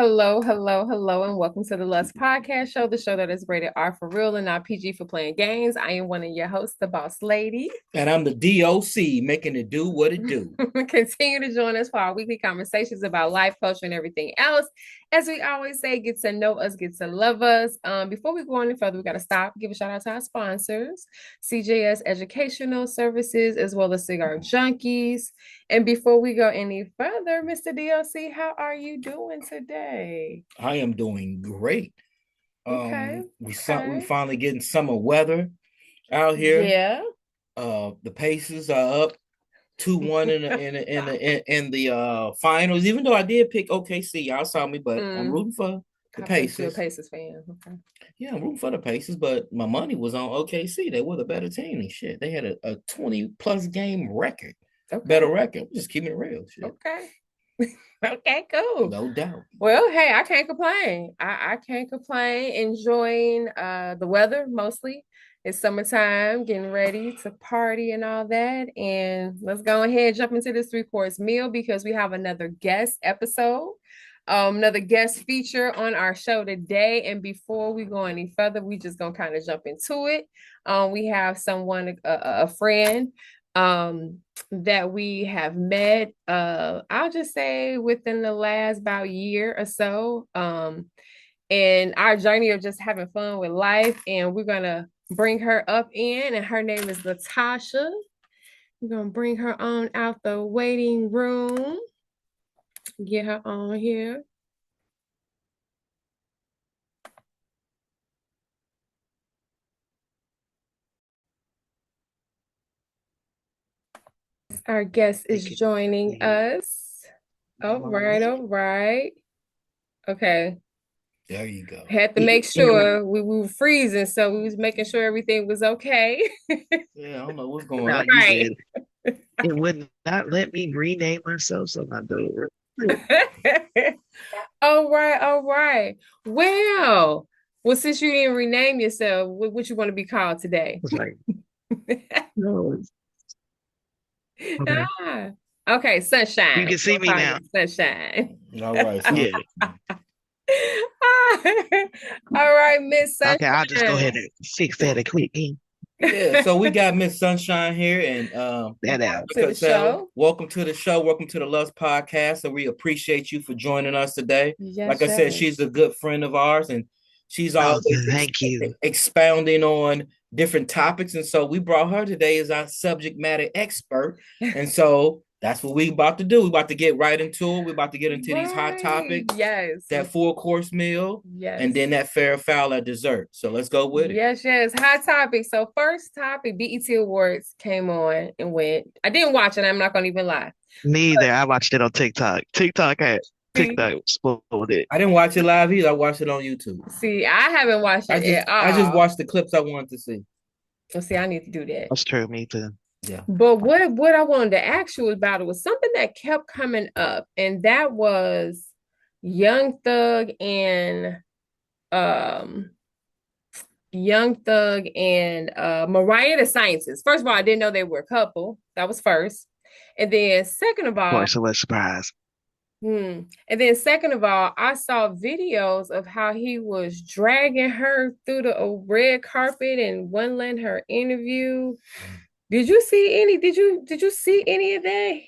Hello, hello, hello, and welcome to the Lust Podcast Show, the show that is rated R for real and not PG for playing games. I am one of your hosts, the Boss Lady. And I'm the D.O.C. making it do what it do. Continue to join us for our weekly conversations about life, culture, and everything else. As we always say, get to know us, get to love us. Before we go any further, we got to stop, give a shout out to our sponsors, CJS Educational Services, as well as Cigar Junkies. And before we go any further, Mr. D.O.C., how are you doing today? I am doing great. Okay, We okay. finally getting summer weather out here. Yeah. The Pacers are up 2-1 in the finals. Even though I did pick OKC, y'all saw me, but I'm Mm, rooting for the I bet you're a Pacers. Pacers fan. Okay. Yeah, I'm rooting for the Pacers, but my money was on OKC. They were the better team and shit. They had a 20 plus game record, Okay. better record. I'm just keeping it real, shit. Okay. Okay, cool. No doubt. Well, hey, I can't complain. I can't complain. Enjoying the weather mostly. It's summertime, getting ready to party and all that. And let's go ahead and jump into this three-course meal because we have another guest episode, another guest feature on our show today. And before we go any further, we just gonna kind of jump into it. We have someone, a friend, that we have met, I'll just say within the last about year or so, and our journey of just having fun with life. And we're gonna bring her up in, and her name is Latasha. We're gonna bring her on out the waiting room, get her on here. Our guest is Thank you. joining us. All right, all right. Okay. There you go. Had to make sure we were freezing, so we was making sure everything was okay. Yeah, I don't know what's going Now on. you Right. said it would not let me rename myself, so I do it. All right, all right. Well, since you didn't rename yourself, what you want to be called today? It's like, no, okay. Ah, okay, You Sunshine. can see We'll me call now. you Sunshine. All right, son. Yeah. All right, Miss Okay, I'll just go ahead Sunshine. and fix that a quick. Yeah, so we got Miss Sunshine here, and That Welcome out. to like I the said, show. welcome to the show. Welcome to the Lust Podcast. And we appreciate you for joining us today. Like Yes, I said, she's yes. a good friend of ours, and she's Oh, always thank you. expounding on different topics. And so we brought her today as our subject matter expert. And so that's what we about to do. We about to get right into it. We're about to get into these hot Right. topics, Yes. that full course meal, and Yes. then that fair foul at dessert. So let's go with it. Yes, yes. Hot topic. So first topic, BET Awards came on and went. I didn't watch it. I'm not gonna even lie. Neither. I watched it on TikTok. See, TikTok spoiled it. I didn't watch it live either. I watched it on YouTube. see, I haven't watched I it just at I just all. watched the clips I wanted to see. Well, see, I need to do that. That's true. Me too. Yeah. But what I wanted to ask you about it was something that kept coming up, and that was Young Thug and um Mariah the Scientist. First of all, I didn't know they were a couple. That was first. And then second of Of all, course, it was a surprise. And then second of all, I saw videos of how he was dragging her through the red carpet and wouldn't let her interview. Did you see any of that?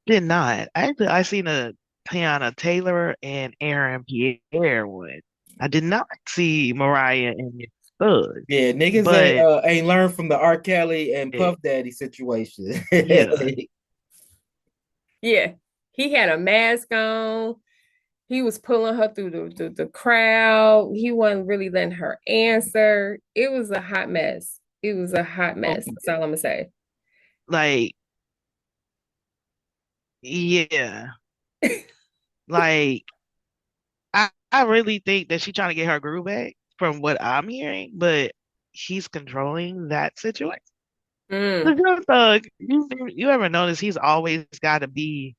Did not. Actually, I seen a Tiana Taylor and Aaron Pierre one. I did not see Mariah and Miss Thug, Yeah, niggas ain't but ain't learned from the R. Kelly and eh, Puff Daddy situation. yeah, Yeah. He had a mask on. He was pulling her through the crowd. He wasn't really letting her answer. It was a hot mess. It was a hot mess. That's all I'm gonna say. like yeah, like I really think that she's trying to get her groove back from what I'm hearing, but he's controlling that situation. The Mm, Young Thug, you ever notice he's always got to be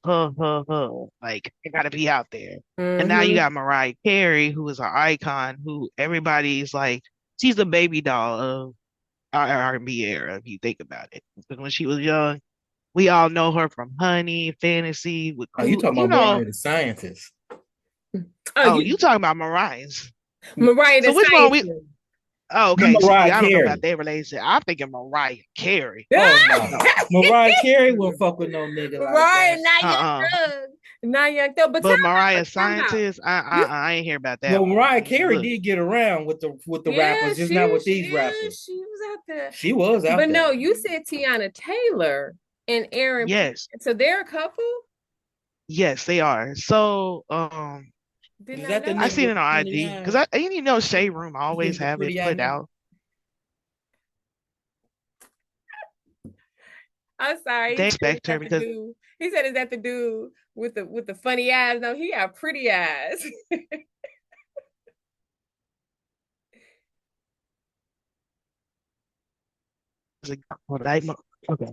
like it got to be out there. And now you hmm got Mariah Carey, who is an icon, who everybody's like, she's the baby doll of our R&B era, if you think about it. Because when she was young, we all know her from Honey, Fantasy, with Oh, you Cool, talking about Mariah the Scientist? Oh, Oh, you you talking about Mariah's. Mariah the So which one we Scientist. oh, Not okay. See, Mariah I don't know about Carey. their relationship. I'm thinking Mariah Carey. Oh no. No. Mariah Carey won't fuck with no nigga like Mariah, that. not Young Uh-uh. Thug. Not Young Thug. But tell But me Mariah what I'm talking about. Scientist, You I ain't hear about that Well, one. Mariah Carey Look, did get around with the yeah, rappers, just not with these yeah, rappers. she was out there. She was out But there. no, you said Tiana Taylor and Aaron P. yes, So they're a couple? yes, they are. So, Did Is not that the know I nigga that. seen with it on the funny IG because eyes? you know Shade Room You think always the have it pretty eye put nigga? out. I'm sorry. He They said, is expect her that the because dude? He said, is that the dude with the funny eyes? No, he got pretty eyes. like, okay.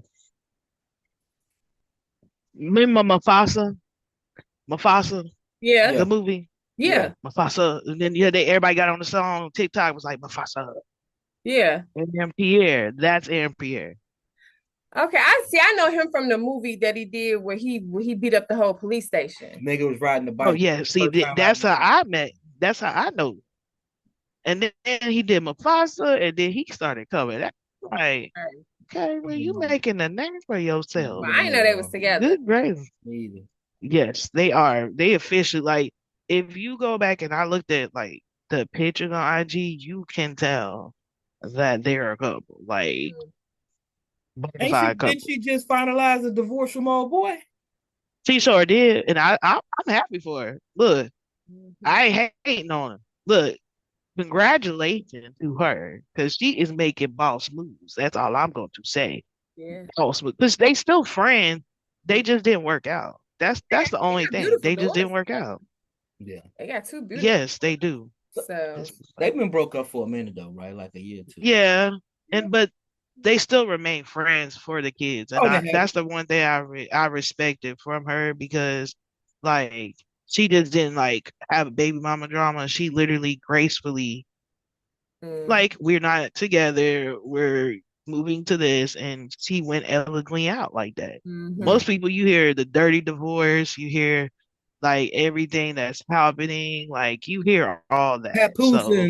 Remember Mufasa, Yeah, the Yeah, movie yeah. yeah, Mufasa, and then yeah, they everybody got on the song TikTok was like Mufasa yeah. and Aaron Pierre. That's Aaron Pierre. Okay, I see. I know him from the movie that he did where he beat up the whole police station. Nigga was riding the Oh bike yeah, see first time I that's ever how seen I met. That's how I know. And then he did Mufasa, and then he started coming. That like, Right. okay, it. well, you making a name for yourself. Well, I didn't know they was together. Good gracious. Me either. Yes, they are. They officially like. If you go back and I looked at like the pictures on IG, you can tell that they're a couple, like bona fide Didn't couple. she just finalize the divorce from old boy? She sure did, and I'm happy for her. Look, Mhm. I ain't hating on her. Look, congratulations to her because she is making boss moves. That's all I'm going to say. Yeah. Boss moves because they still friends. They just didn't work out. That's the They only got thing. beautiful They just didn't daughters. work out. Yeah. They got two beautiful. Yes, they do. So It's They've been broke up for a minute though, right? Like a year or two. yeah, and but they still remain friends for the kids, and Oh, they have. that's the one thing I respected from her because like she just didn't like have a baby mama drama. She literally gracefully mm, like we're not together, we're moving to this, and she went elegantly out like that. Yeah. hmm Most people you hear the dirty divorce, you hear like everything that's happening, like you hear all that. Papoose So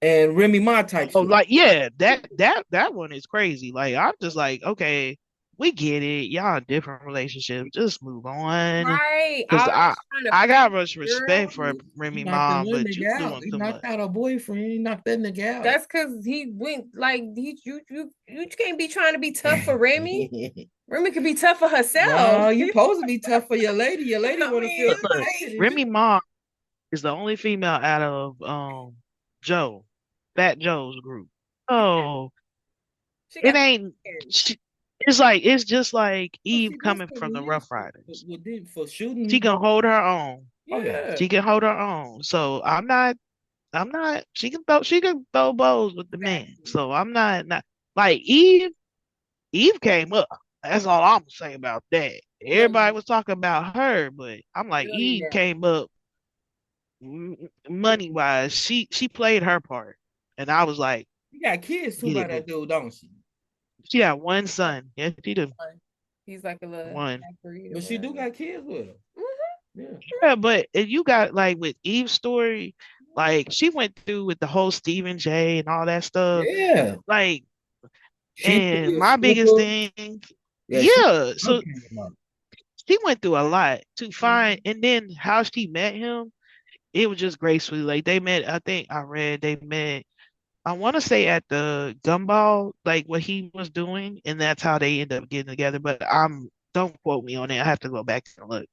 and Remy Ma type oh, shit. like yeah, that one is crazy. Like I'm just like, okay, we get it. Y'all in different relationships. Just move on. right. Cause All this trying to I please got much the girl. respect for He Remy knocked Ma, another but you nigga out. doing He too knocked much. out her boyfriend. He knocked that nigga out. That's because he went like you can't be trying to be tough for Remy. Remy could be tough for herself. No, you supposed to be tough for your lady. Your lady I want to feel mean, Look, protected and Remy shit. Ma is the only female out of Joe, Fat Joe's group. Oh, she it got ain't. kids. She, it's like it's just like Oh, Eve she coming busted from with the his Rough Riders. for She shooting. can hold her own. Oh yeah. Yeah, She can hold her own. So I'm not she can throw bows with the man. exactly. So I'm not like Eve came up. That's all I'm saying about that. Hell Everybody was talking about her, but I'm like Eve yeah. came up money wise. She played her part. And I was like, She got kids too get by it, that boo. dude, don't she? She had one son. Yes, she did. He's like a little One. half-breed or But she do whatever. got kids with her. Mhm. Yeah. Yeah, but if you got like with Eve's story, like she went through with the whole Stephen J and all that stuff. Yeah. Like, She and was a my biggest stripper. thing, Yeah, she yeah. her So came up. she went through a lot to find, Mhm. and then how she met him, it was just gracefully. Like they met, I think I read they met. I want to say at the gumball, like what he was doing, and that's how they end up getting together. But don't quote me on it. I have to go back and look.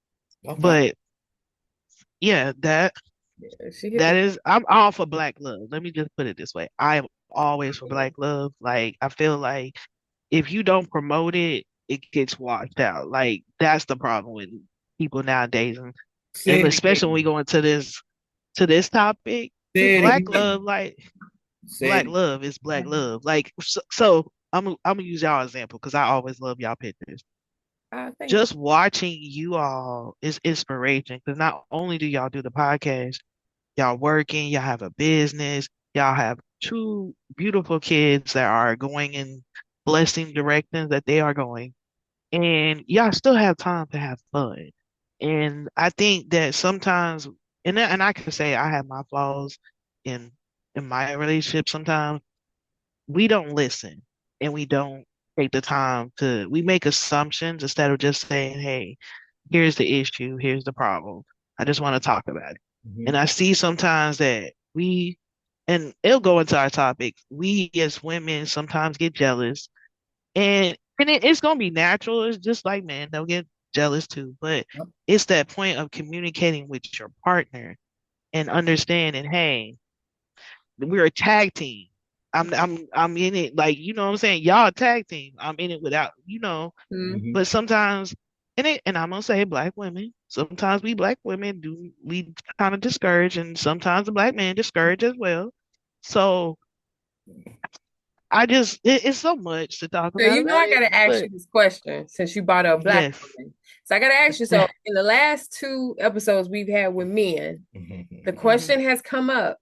Okay. But yeah, Yeah, she hit that the is, I'm all for black love. Let me just put it this way. I am always for black love. Like, I feel like if you don't promote it, it gets washed out. Like, that's the problem with people nowadays. And Say it especially when we again. go into this topic, Say it black again. love, like Say black it love is black love. Like, so I'm gonna use y'all example because I always love y'all pictures. thank you. Just watching you all is inspiration because not only do y'all do the podcast, y'all working, y'all have a business, y'all have two beautiful kids that are going in blessing directions that they are going, and y'all still have time to have fun. And I think that sometimes and I can say I have my flaws in my relationship sometimes. We don't listen and we don't take the time to we make assumptions instead of just saying, hey, here's the issue, here's the problem. I just want to talk about it. And Mhm. I see sometimes that and it'll go into our topic, we as women sometimes get jealous. It's gonna be natural. It's just like men, they'll get jealous too. But it's that point of communicating with your partner and understanding, hey, we're a tag team. I'm in it like what I'm saying. Y'all a tag team. I'm in it without. Mm-hmm. But sometimes and I'm gonna say black women, sometimes we black women do we kind of discourage and sometimes the black men discourage as well. So it's so much to talk So about I it. gotta ask you But this question since you brought up black yes. women. So I gotta ask you. So in the last two episodes we've had with men, the hmm question has come up.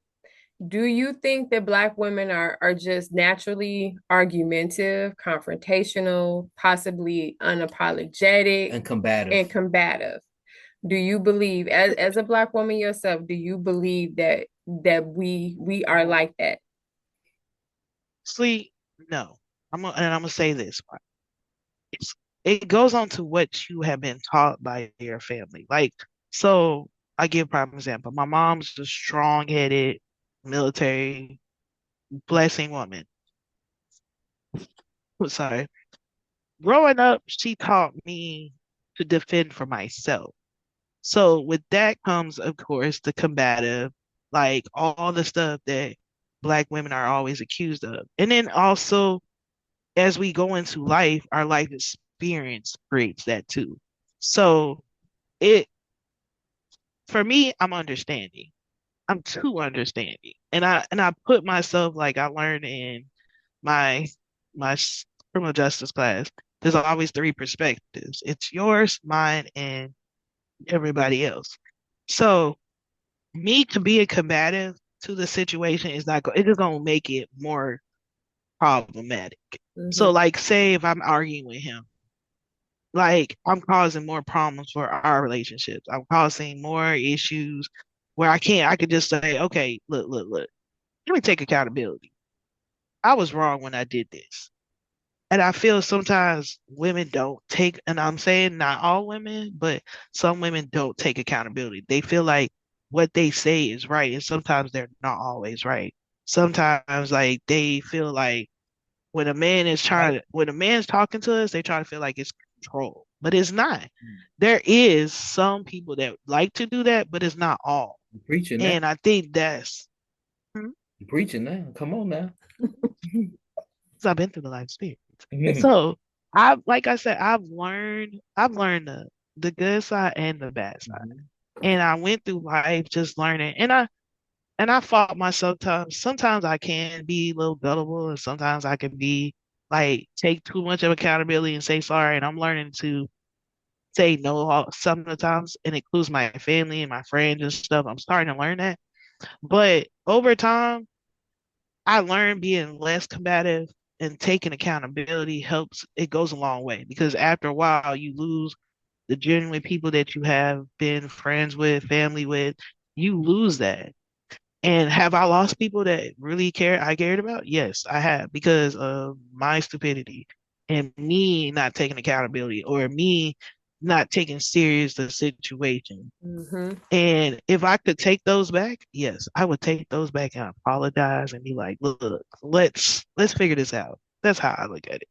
Do you think that black women are just naturally argumentative, confrontational, possibly unapologetic, And combative. and combative? Do you believe, as a black woman yourself, do you believe that we are like that? See, no. I'm gonna say this. It's, it goes on to what you have been taught by your family. Like, so I give a prime example. My mom's a strong-headed, military, blessing woman. Sorry. Growing up, she taught me to defend for myself. So with that comes, of course, the combative, like all the stuff that black women are always accused of. And then also, as we go into life, our life experience creates that too. So it for me, I'm understanding. I'm too understanding. And I put myself like I learned in my criminal justice class. There's always three perspectives. It's yours, mine, and everybody else. So me to be a combative to the situation is not it's just gonna make it more problematic. So Mm-hmm. like say if I'm arguing with him, like I'm causing more problems for our relationships. I'm causing more issues where I could just say, okay, look, let me take accountability. I was wrong when I did this. And I feel sometimes women don't take, and I'm saying not all women, but some women don't take accountability. They feel like what they say is right, and sometimes they're not always right. Sometimes like they feel like when a man's talking to us, they try to feel like it's control, but it's not. There is some people that like to do that, but it's not all. You preaching now. And I think that's hmm, You preaching now. Come on now. 'cause I've been through the life experience. So like I said, I've learned the good side and the bad side. And I went through life just learning. And I fought myself sometimes. Sometimes I can be a little gullible and sometimes I can be like take too much of accountability and say sorry. And I'm learning to say no some of the times and it includes my family and my friends and stuff. I'm starting to learn that. But over time, I learned being less combative and taking accountability helps. It goes a long way because after a while, you lose the genuine people that you have been friends with, family with. You lose that. And have I lost people that really I cared about? Yes, I have because of my stupidity and me not taking accountability or me not taking serious the situation. Mm-hmm. And if I could take those back, yes, I would take those back and apologize and be like, look, let's figure this out. That's how I look at it.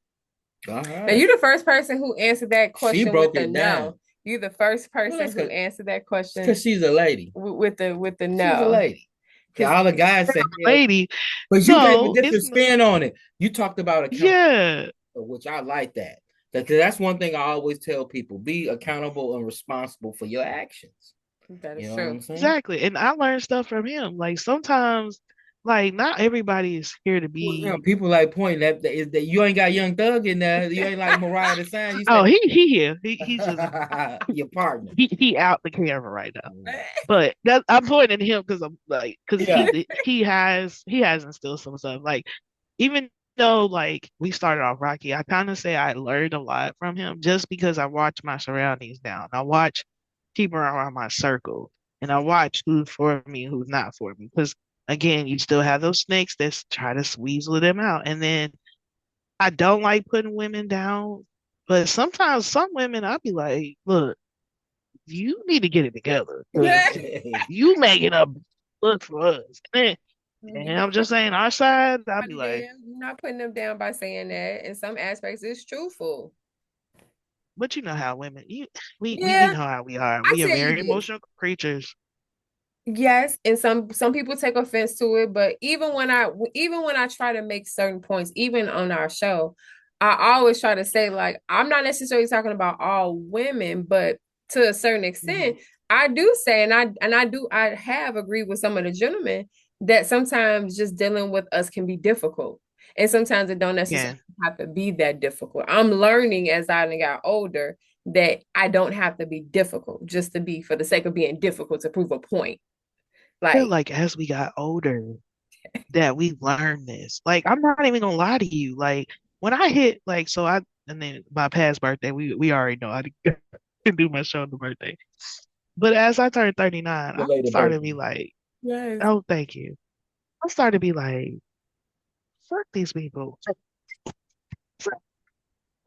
All Now right. you're the first person who answered that She question with broke a it down. no. You're the first Well, person that's who because answered that question she's a lady. with the She's a no. lady. Because All the guys say, yeah, Lady, but you gave a no, different spin on it. You talked about accountability, yeah, which I like that. Because that's one thing I always tell people: be accountable and responsible for your actions. that You is know what true. I'm saying? exactly. And I learned stuff from him. Like sometimes, like not everybody is here to Well, you know, be. people like pointing that is that you ain't got Young Thug in there. You ain't like Mariah the Sign. You Oh, say he here. He's just your partner. he out the camera right now. But that I'm pointing at him because I'm like because Yeah. he has instilled some stuff. Like even though like we started off rocky, I kind of say I learned a lot from him just because I watch my surroundings now. I watch people around my circle. and I watch who's for me and who's not for me. Because again, you still have those snakes that try to weasel them out. And then I don't like putting women down, but sometimes some women I'll be like, look, you need to get it together because you making up look for us. And I'm just saying our side, I'll be like, You're not putting them down by saying that. In some aspects, it's truthful. but you know how women we Yeah, know how we are. I We are tell you very this. emotional creatures. Yes, and some people take offense to it, but even when I try to make certain points, even on our show, I always try to say like I'm not necessarily talking about all women, but to a certain extent, I do say, and I have agreed with some of the gentlemen that sometimes just dealing with us can be difficult, and sometimes it don't necessarily Yeah. have to be that difficult. I'm learning as I got older that I don't have to be difficult just to be for the sake of being difficult to prove a point. I feel Like, like as we got older that we learned this. Like I'm not even gonna lie to you. Like when I hit like so I and then my past birthday, we already know I didn't do my show on the birthday. But as I turned 39, I Belated started to be birthday. like, yes, oh, thank you. I started to be like, fuck these people.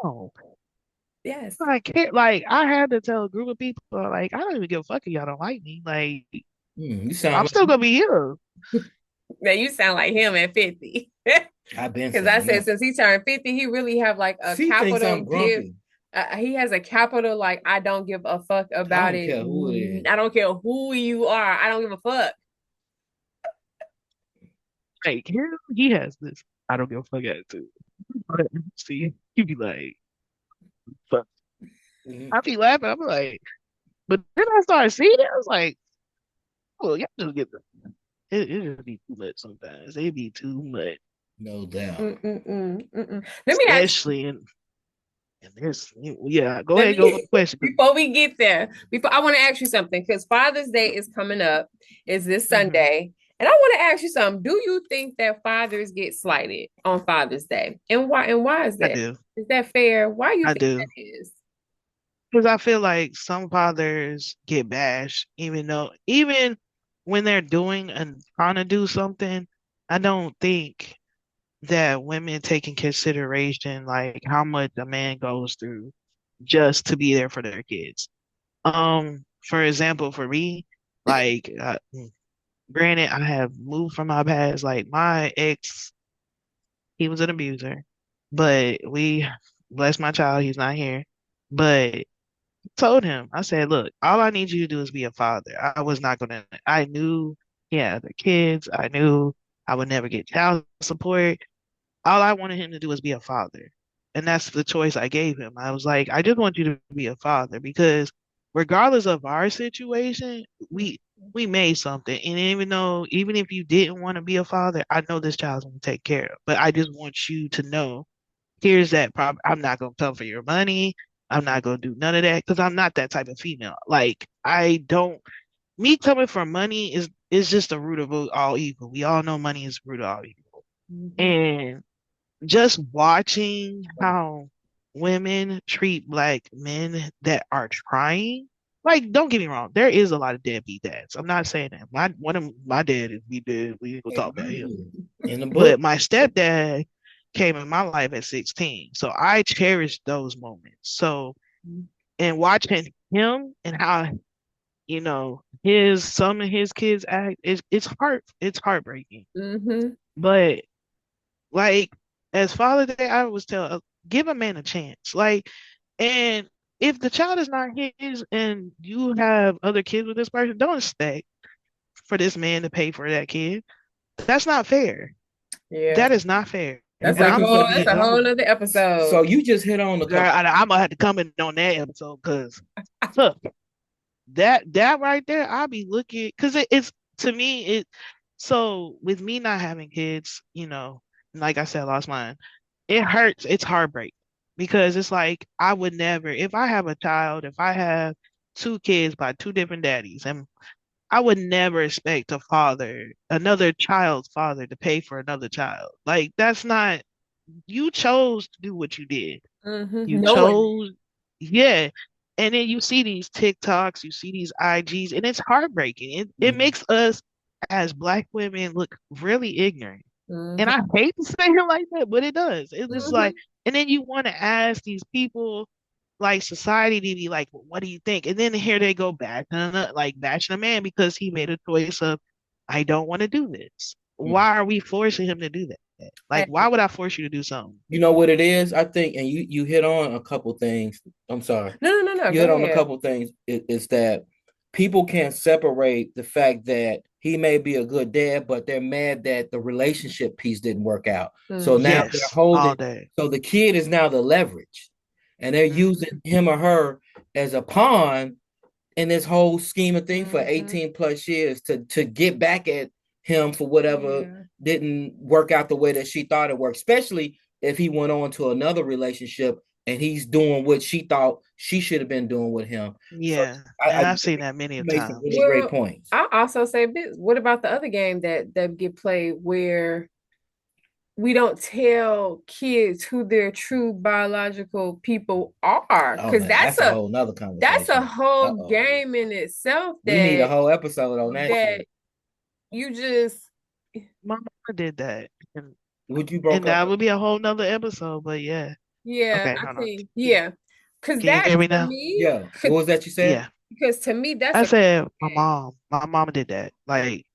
Oh, yes. I can't. Like, I had to tell a group of people, like, I don't even give a fuck if y'all don't like me. Like, You sound I'm still like gonna be here. Now you sound like him at 50. I've been Because I saying said that. since he turned 50, he really have like a She thinks capital I'm give. grumpy. He has a capital like I don't give a fuck I about don't it. care who it is. I don't care who you are. I don't give a fuck. Like, here he has this. I don't give a fuck attitude. But see, he be like, fuck. Mhm. I be laughing. I'm like, but then I started seeing it. I was like, well, y'all just get the. It just be too much sometimes. It be too much, No doubt. Mm-mm. Let me ask especially in this. Yeah, go Let ahead and go with me the question. before we get there, before I want to ask you something because Father's Day is coming up, is this Hmm. Sunday. And I want to ask you something. Do you think that fathers get slighted on Father's Day? And why is I that? do. Is that fair? Why do you I think do. that is? Because I feel like some fathers get bashed, even when they're doing and trying to do something, I don't think that women take in consideration like how much a man goes through just to be there for their kids. For example, for me, like, granted, I have moved from my past. Like my ex, he was an abuser, but we bless my child, he's not here. But told him, I said, look, all I need you to do is be a father. I was not gonna, I knew he had other kids. I knew I would never get child support. All I wanted him to do was be a father. And that's the choice I gave him. I was like, I just want you to be a father because regardless of our situation, we made something. And even if you didn't want to be a father, I know this child's gonna take care of. But I just want you to know here's that problem. I'm not gonna come for your money. I'm not gonna do none of that because I'm not that type of female. Like I don't me coming for money is just the root of all evil. We all know money is the root of all evil. Mhm. And just watching how women treat black men that are trying, like don't get me wrong, there is a lot of deadbeat dads. I'm not saying that. One of my dad is be dead. We ain't gonna talk about him. In the book. But my stepdad came in my life at 16. So I cherish those moments. So and watching him and how his some of his kids act, it's heartbreaking. Mhm. But like as Father Day, I always tell give a man a chance. Like and if the child is not his and you have other kids with this person, don't expect for this man to pay for that kid. That's not fair. Yeah. That is not fair. You That's And a think I'm it's whole gonna gonna be that's be a I'm whole other so episode. you just hit on a girl, couple. I'm gonna have to comment on that episode because look, that right there, I'll be looking because it's to me it. So with me not having kids, like I said, I lost mine. It hurts. It's heartbreak because it's like I would never, if I have a child, if I have two kids by two different daddies, and I would never expect another child's father to pay for another child. Like that's not. You chose to do what you did. You Knowing. chose, yeah. And then you see these TikToks, you see these IGs, and it's heartbreaking. It Mhm. makes us as Black women look really ignorant. And Mhm. I hate to say it like that, but it does. It's just like, Mhm. and then you want to ask these people, like society, to be like, well, what do you think? And then here they go back, like bashing a man because he made a choice of, I don't want to do this. Mhm. Why are we forcing him to do that? Like, why Hey, would I force you to do something? You know what it is? I think, and you hit on a couple things. I'm sorry. no, no, no, no. You Go hit on a ahead. couple things. Is that people can't separate the fact that he may be a good dad, but they're mad that the relationship piece didn't work out. So now Mhm. they're Yes, all holding. day. So the kid is now the leverage, and they're using Mhm. him or her as a pawn in this whole scheme of thing for Mhm. 18 plus years to get back at him for whatever Yeah. didn't work out the way that she thought it worked, especially if he went on to another relationship and he's doing what she thought she should have been doing with him. So Yeah, I and I've you seen that many a made some times. really great Well, points. I also say this. What about the other game that get played where we don't tell kids who their true biological people are? Oh Because man, that's a whole nother that's a conversation. whole Uh-oh. game in itself We need a whole episode on that that shit. you just My mama did that, Would you broke and up? that would be a whole nother episode. But yeah, yeah, okay, I hold on. think yeah. Because Can you that hear me to now? me, Yeah. What was that you said? Yeah, because to me that's I a said my game. mom. My mama did that. Like,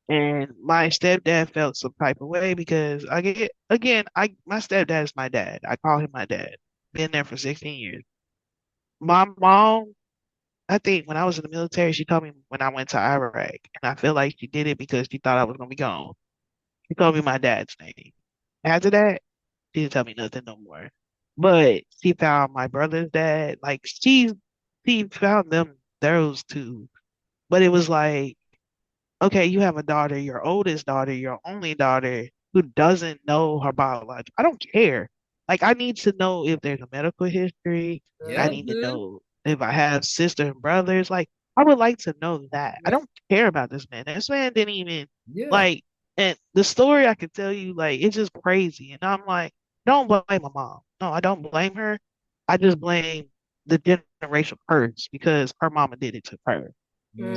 and my stepdad felt some type of way because I get again. I my stepdad is my dad. I call him my dad. Been there for 16 years. My mom, I think when I was in the military, she told me when I went to Iraq, and I feel like she did it because she thought I was gonna be gone. She told me my dad's name. After that, she didn't tell me nothing no more. But she found my brother's dad. Like she found them those two. But it was like, okay, you have a daughter, your oldest daughter, your only daughter, who doesn't know her biology. I don't care. Like, I need to know if there's a medical history. I Yeah. need to Mm-hmm. know if I have sister and brothers. Like, I would like to know that. I Yep. don't care about this man. This man didn't even Yeah. like, and the story I could tell you, like, it's just crazy. And I'm like, don't blame my mom. No, I don't blame her. I just blame the generational curse because her mama did it to her.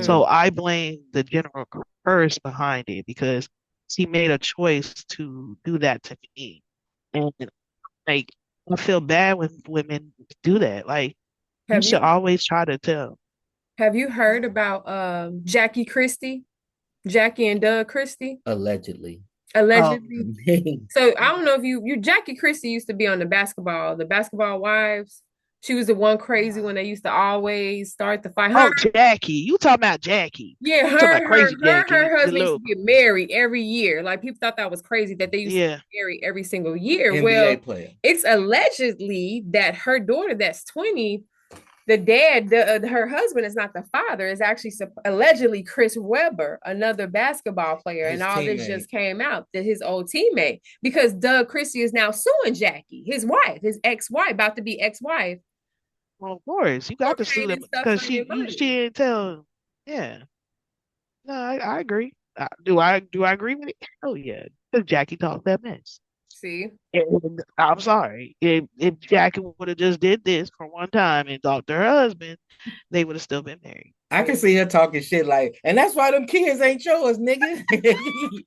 So Mm. I blame the general curse behind it because she made a choice to do that to me. And like I feel bad when women do that. Like you Have should you always try to tell. have you heard about Jackie Christie? Jackie and Doug Christie? Allegedly. Allegedly. Um, So I don't know if you Jackie Christie used to be on the basketball wives. She was the one crazy one that used to always start the fight. oh, Jackie. You talking about Jackie. Yeah, You talking about crazy her Jackie, the husband used to little get married every year. Like people thought that was crazy that they used to yeah. get married every single year. NBA Well, player. it's allegedly that her daughter that's 20, her husband is not the father, is actually allegedly Chris Webber, another basketball player. And His all this teammate. just came out that his old teammate, because Doug Christie is now suing Jackie, his wife, his ex-wife, about to be ex-wife, Well, of course, you got for to sue paying them and stuff because for their she money. didn't tell. Yeah. No, I agree. Do I agree with it? Oh yeah, because Jackie talked that mess. See? And I'm sorry. If Jackie would have just did this for one time and talked to her husband, they would have still been married. I can see her talking shit like, and that's why them kids ain't yours, nigga.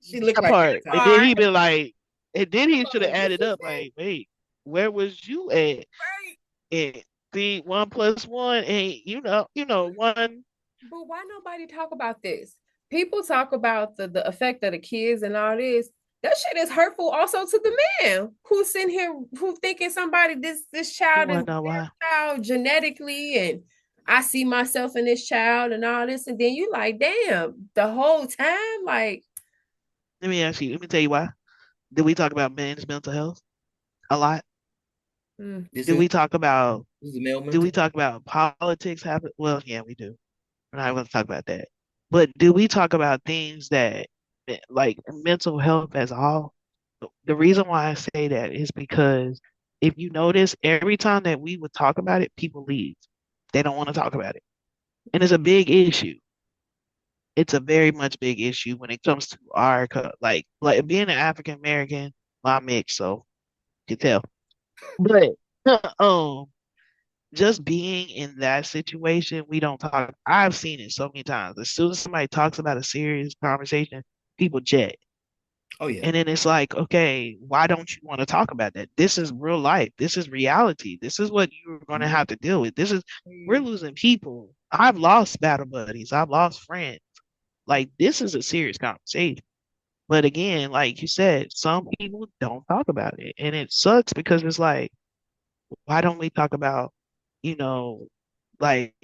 She looked That like part. that And type. then All he been like, and then he should have right. What added you up say? like, wait, where was you at? Right. And see, 1 plus 1 ain't one. But why nobody talk about this? People talk about the effect of the kids and all this. That shit is hurtful also to the man who's sitting here who thinking somebody this You child is wanna know why? their child genetically, and I see myself in this child and all this, and then you like, damn, the whole time, like, Let me ask you. Let me tell you why. Did we talk about men's mental health a lot? mm, This Do is we talk about? this is male Do mental. we talk about politics happen? Well, yeah, we do. We're not going to talk about that. But do we talk about things that, like mental health as a whole? The reason why I say that is because if you notice, every time that we would talk about it, people leave. They don't want to talk about it. And it's a big issue. It's a very much big issue when it comes to our, like being an African American, well, I'm mixed, so you can tell. But, um, just being in that situation, we don't talk. I've seen it so many times. As soon as somebody talks about a serious conversation, people jet. Oh yeah. And then it's like, okay, why don't you want to talk about that? This is real life. This is reality. This is what you're going to have to deal with. We're losing people. I've lost battle buddies. I've lost friends. Like, this is a serious conversation. But again, like you said, some people don't talk about it. And it sucks because it's like, why don't we talk about, you know, like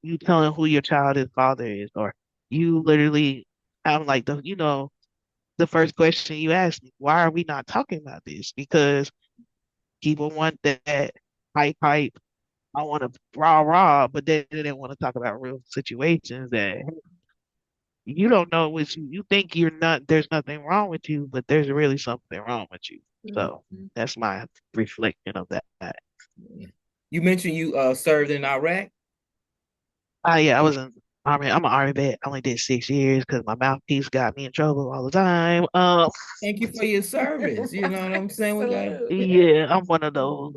you telling who your child's father is, or you literally have like the first question you asked me, why are we not talking about this? Because people want that hype. I want to rah rah, but they didn't want to talk about real situations that you don't know what you think you're not. There's nothing wrong with you, but there's really something wrong with you. So Mhm. that's my reflection of that. You mentioned you served in Iraq. Yeah, I was in army. I'm an army vet. I only did 6 years because my mouthpiece got me in trouble all the time. Thank you for your service. You know what I'm saying? We got Salute. Yeah, I'm one of those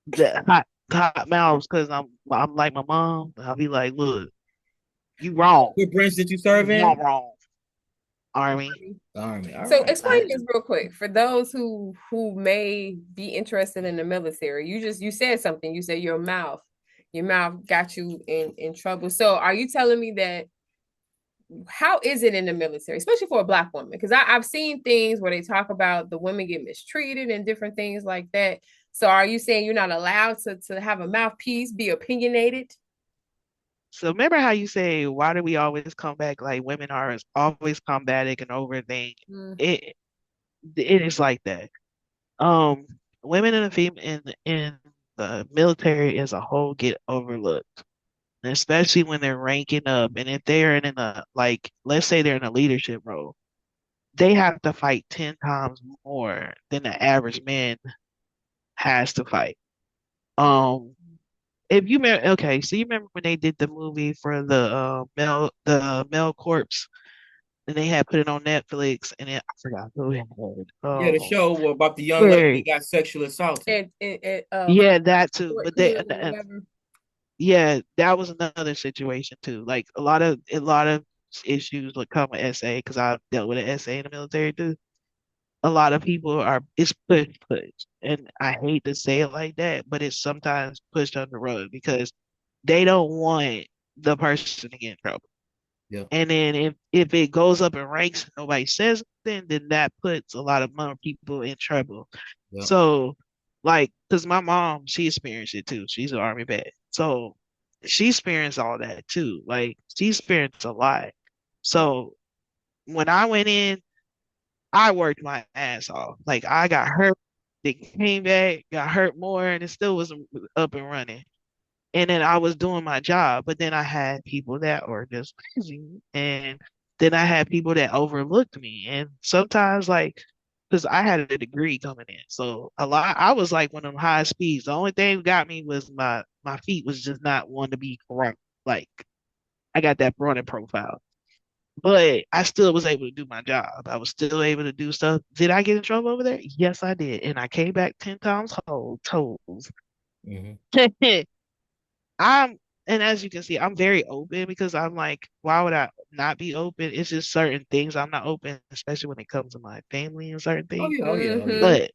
that hot mouths because I'm like my mom. I'll be like, look, you wrong. what branch did you You serve in? wrong. Army. Army. All So right. I explain had this to. real quick for those who may be interested in the military. You said something. You said your mouth got you in trouble. So are you telling me that how is it in the military, especially for a black woman? Because I've seen things where they talk about the women get mistreated and different things like that. So are you saying you're not allowed to have a mouthpiece, be opinionated? So remember how you say, why do we always come back like women are always combative and overthink? Mm, It it is like that. Um, Women in the in the military as a whole get overlooked, and especially when they're ranking up. And if they're in a like, let's say they're in a leadership role, they have to fight 10 times more than the average man has to fight. Um, if you remember, okay, so you remember when they did the movie for the Mel Corpse, and they had put it on Netflix, and I forgot who it had. Yeah, the show about the young lady Where that got sexually assaulted. and yeah, that too. Fort But Hill or whatever. yeah, that was another situation too. Like a lot of issues would come with SA because I've dealt with an SA in the military too. A lot of people are it's push, and I hate to say it like that, but it's sometimes pushed on the rug because they don't want the person to get in trouble. Yeah. And then if it goes up in ranks and nobody says anything, then that puts a lot of more people in trouble. Yeah. So, like, because my mom, she experienced it too. She's an army vet. So she experienced all that too. Like, she experienced a lot. So when I went in, I worked my ass off. Like, I got hurt, they came back, got hurt more, and it still wasn't up and running. And then I was doing my job, but then I had people that were just busy, and then I had people that overlooked me. And sometimes, like, because I had a degree coming in, so a lot, I was like one of them high speeds. The only thing that got me was my feet was just not one to be correct. Like, I got that running profile, but I still was able to do my job. I was still able to do stuff. Did I get in trouble over there? Yes, I did, and I came back 10 times whole toes. Hmm. I'm and as you can see, I'm very open because I'm like, why would I not be open? It's just certain things I'm not open, especially when it comes to my family and certain Oh things. yeah. Oh yeah. Oh yeah. Mm-hmm. But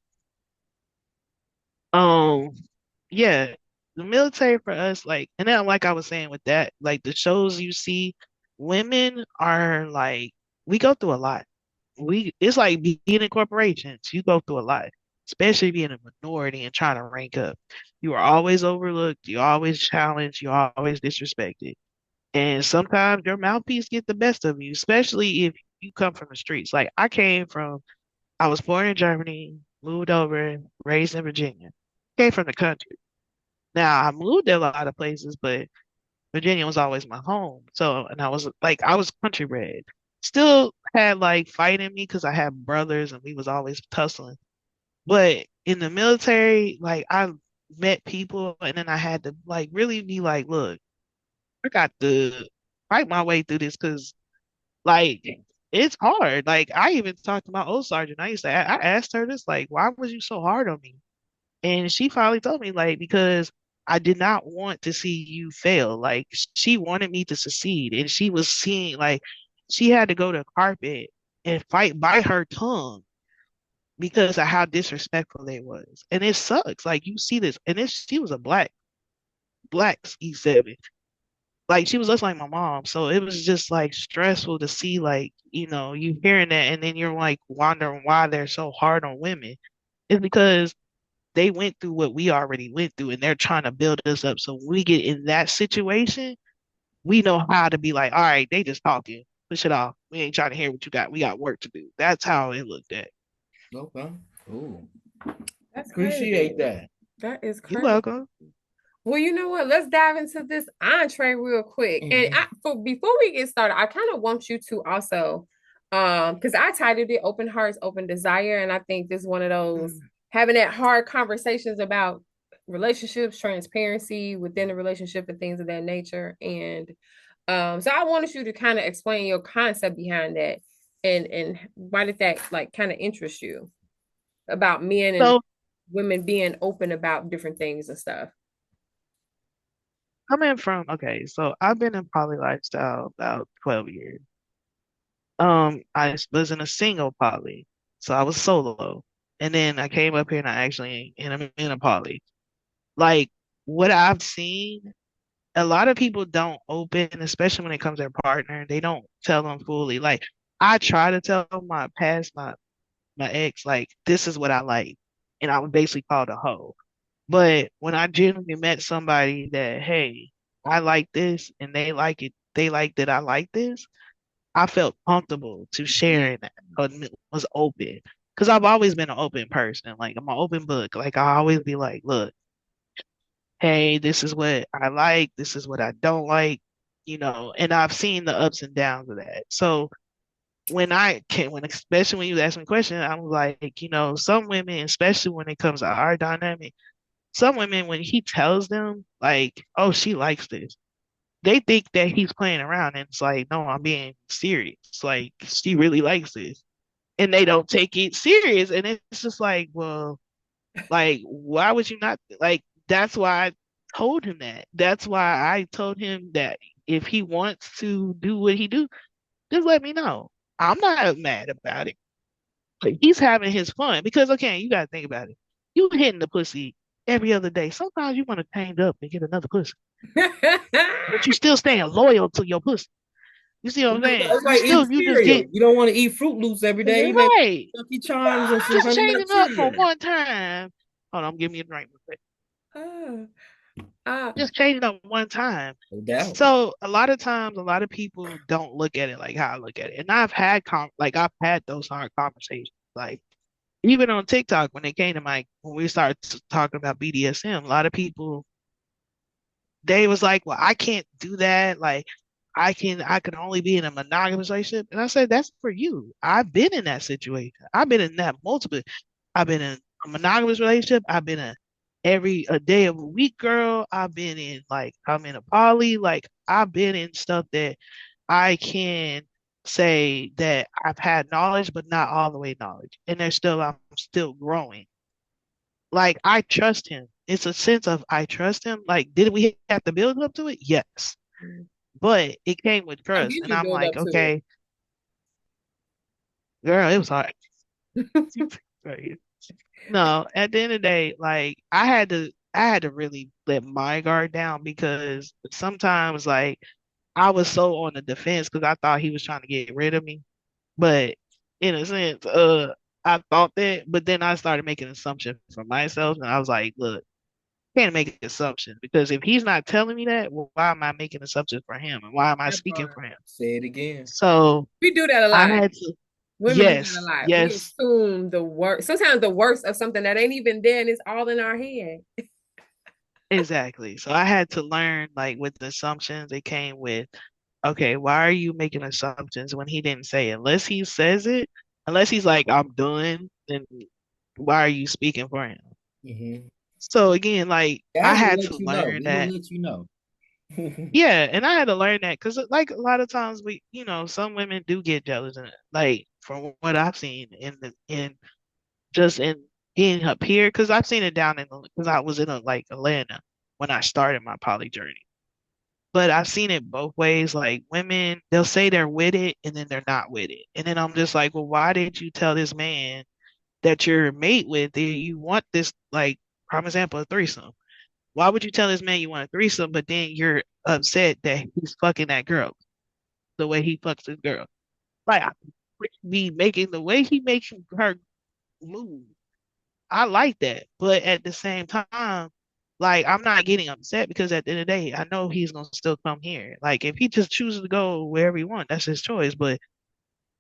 um, yeah, the military for us, like, and then like I was saying with that, like the shows you see, women are like, we go through a lot. It's like being in corporations. You go through a lot, especially being a minority and trying to rank up. You are always overlooked. You always challenged. You are always disrespected. And sometimes your mouthpiece get the best of you, especially if you come from the streets. Like I was born in Germany, moved over, raised in Virginia. Came from the country. Now I moved to a lot of places, but Virginia was always my home. So, and I was country bred. Still had like fight in me because I had brothers and we was always tussling. But in the military, like I met people and then I had to like really be like, look, I got to fight my way through this because like it's hard. Like I even talked to my old sergeant. I asked her this, like, why was you so hard on me? And she finally told me, like, because I did not want to see you fail. Like she wanted me to succeed, and she was seeing like she had to go to carpet and fight bite her tongue because of how disrespectful they was. And it sucks. Like you see this, and this she was a black E7. Like she was just like my mom. So it was just like stressful to see like, you hearing that and then you're like wondering why they're so hard on women. It's because they went through what we already went through and they're trying to build us up. So when we get in that situation, we know how to be like, all right, they just talking. Push it off. We ain't trying to hear what you got. We got work to do. That's how it looked at. Okay. Ooh. That's Appreciate crazy. that. That is You crazy. welcome. Well, you know what? Let's dive into this entree real quick. And Mhm. before we get started, I kind of want you to also, because I titled it "Open Hearts, Open Desire," and I think this is one of those Mm. having that hard conversations about relationships, transparency within the relationship, and things of that nature. And so I wanted you to kind of explain your concept behind that, and why did that like kind of interest you about men and So women being open about different things and stuff. coming from, okay, so I've been in poly lifestyle about 12 years. I was in a single poly, so I was solo. And then I came up here and I actually and I'm in a poly. Like what I've seen, a lot of people don't open, especially when it comes to their partner. They don't tell them fully. Like I try to tell my ex, like this is what I like, and I was basically called a hoe. But when I genuinely met somebody that, hey, I like this, and they like it, they like that I like this. I felt comfortable to sharing that and it was open. Because I've always been an open person. Like I'm an open book. Like I always be like, look, hey, this is what I like, this is what I don't like, and I've seen the ups and downs of that. So when especially when you ask me a question, I'm like, some women, especially when it comes to our dynamic, some women when he tells them like, oh, she likes this, they think that he's playing around and it's like, no, I'm being serious. Like she really likes this. And they don't take it serious. And it's just like, well, like, why would you not like that's why I told him that. That's why I told him that if he wants to do what he do, just let me know. I'm not mad about it. But he's having his fun because okay, you gotta think about it. You hitting the pussy every other day. Sometimes you want to change up and get another pussy, but you still staying loyal to your pussy. You see what I'm saying? It's like eating You just cereal. get You don't want to eat Fruit Loops every day. You make right. Lucky Charms and some Just Honey Nut changing up for cereal. one time. Hold on, give me a drink real quick. Ah, ah, Just changing up one time. No doubt. So a lot of times, a lot of people don't look at it like how I look at it, and I've had those hard conversations. Like even on TikTok when they came to when we started talking about BDSM, a lot of people they was like, well, I can't do that. Like I can only be in a monogamous relationship. And I said, that's for you. I've been in that situation. I've been in that multiple. I've been in a monogamous relationship. I've been a day of a week girl. I've been in like I'm in a poly. Like I've been in stuff that I can say that I've had knowledge, but not all the way knowledge. And I'm still growing. Like I trust him. It's a sense of I trust him. Like, did we have to build up to it? Yes. But it came with how trust. did And you I'm build like, up to okay, girl, it was hard. Right. No, at the end of the day, like I had to really let my guard down because sometimes like I was so on the defense because I thought he was trying to get rid of me. But in a sense, I thought that, but then I started making assumptions for myself and I was like, look, can't make assumptions because if he's not telling me that, well, why am I making assumptions for him and why am I that speaking part? for him? Say it again. So We do that a I lot. had to, Women do that a yes, lot. We yes, assume the worst, sometimes the worst of something that ain't even there and it's all in our head. exactly. So I had to learn like with the assumptions, it came with, okay, why are you making assumptions when he didn't say it? Unless he says it, unless he's like, I'm done, then why are you speaking for him? Mm-hmm. So again, like I Dad will had let to you know. learn He will that. let you know. Yeah, and I had to learn that because, like, a lot of times some women do get jealous, and like from what I've seen in just in being up here, because I've seen it down in because I was in like Atlanta. when I started my poly journey. But I've seen it both ways. Like women, they'll say they're with it and then they're not with it. And then I'm just like, well, why did you tell this man that you're mate with that you want this, like, prime example, a threesome? Why would you tell this man you want a threesome, but then you're upset that he's fucking that girl the way he fucks his girl? Like, be making the way he makes her move. I like that, but at the same time, like I'm not getting upset because at the end of the day, I know he's gonna still come here. Like if he just chooses to go wherever he wants, that's his choice. But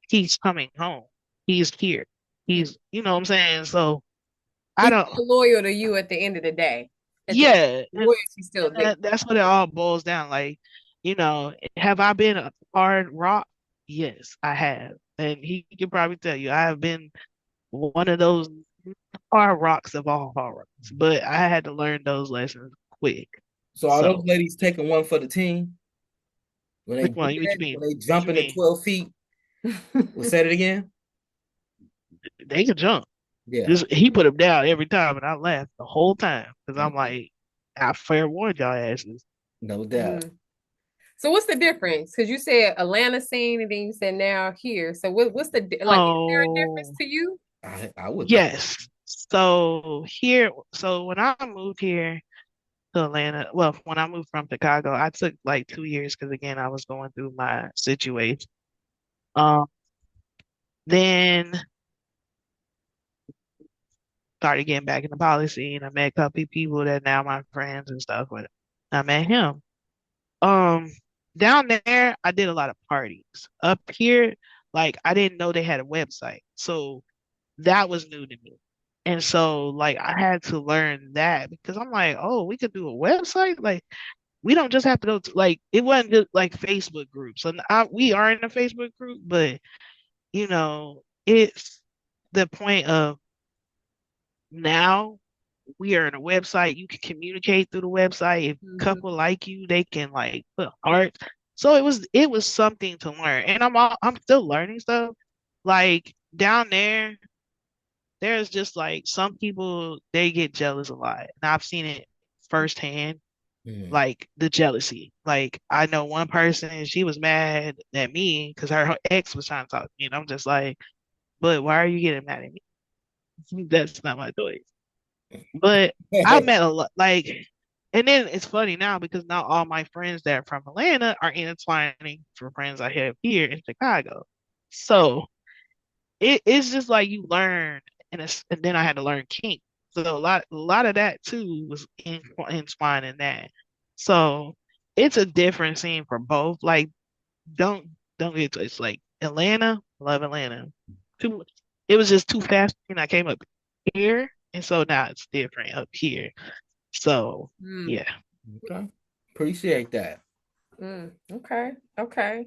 he's coming home. He's here. You know what I'm saying? So I He's don't. still loyal to you at the end of the day. At the Yeah, loyalty's still there. that's what it all boils down. Like, have I been a hard rock? Yes, I have, and he can probably tell you I have been one of those hard rocks of all hard rocks. But I had to learn those lessons quick. So are those So, ladies taking one for the team when they which do one? What you that? mean? When they What you jumping at mean? 12 feet? We'll say it again. They can jump. Yeah, Just he put him down every time, and I laughed the whole time because I'm like, I fair warned y'all asses. no doubt. Mhm. So what's the difference? Because you said Atlanta scene and then you said now here. So what's like? Is there a difference Oh, to you? I would think. yes. So when I moved here to Atlanta, well, when I moved from Chicago, I took like 2 years because again, I was going through my situation. Um, then started getting back in the policy, and I met a couple of people that now my friends and stuff. But I met him. Um, Down there, I did a lot of parties. Up here, like I didn't know they had a website, so that was new to me. And so, like, I had to learn that because I'm like, oh, we could do a website. Like, we don't just have to go to like it wasn't just like Facebook groups. And we are in a Facebook group, but it's the point of now we are in a website. You can communicate through the website. If a Mhm. couple like you, they can like put hearts. So it was something to learn, and I'm still learning stuff. Like down there, there's just like some people they get jealous a lot, and I've seen it firsthand. Mm. Like the jealousy. Like I know one person, she was mad at me because her ex was trying to talk to me, and I'm just like, but why are you getting mad at me? That's not my choice. But I met a lot, like, and then it's funny now because now all my friends that are from Atlanta are intertwining for friends I have here in Chicago. So it's just like you learn, and then I had to learn kink. So a lot of that too was entwined in that. So it's a different scene for both. Like don't don't get it's like Atlanta, love Atlanta. Too it was just too fast when I came up here, and so now it's different up here. So Mm. yeah, Okay. Appreciate that. Okay. Okay.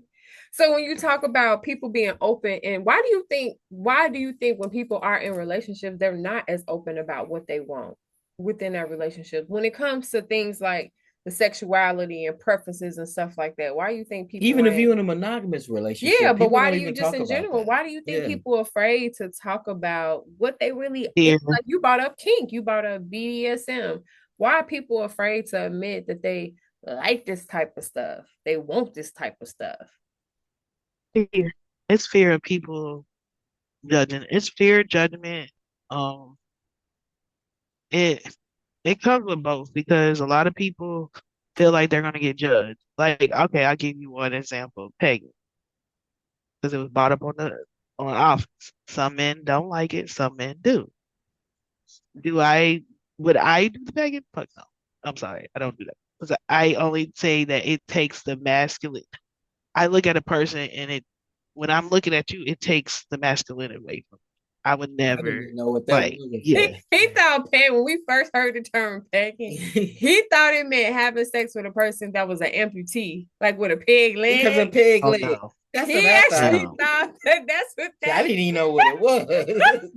So when you talk about people being open, and why do you think when people are in relationships, they're not as open about what they want within that relationship when it comes to things like the sexuality and preferences and stuff like that? Why do you think people Even if ain't? you're in a monogamous Yeah, relationship, but people why don't do you even just talk in about general, that. why do you think Yeah. people are afraid to talk about what they really fear, like you brought up kink, you brought up BDSM. Why are people afraid to admit that they like this type of stuff? They want this type of stuff. fear. It's fear of people judging. It's fear, judgment. Um, it it comes with both because a lot of people feel like they're gonna get judged. Like, okay, I'll give you one example, pegging, because it was brought up on office. Some men don't like it, some men do. Do I would I do the pegging? Fuck no. I'm sorry, I don't do that. Because I only say that it takes the masculine. I look at a person and when I'm looking at you, it takes the masculine away from me. I would I didn't never even know what that like, was at yeah. He thought when we first heard the term pegging, first. he thought it meant having sex with a person that was an amputee, like with a peg Because of leg. peg Oh leg. no, That's what He I thought. actually no. thought that that's what I that didn't even know what it was.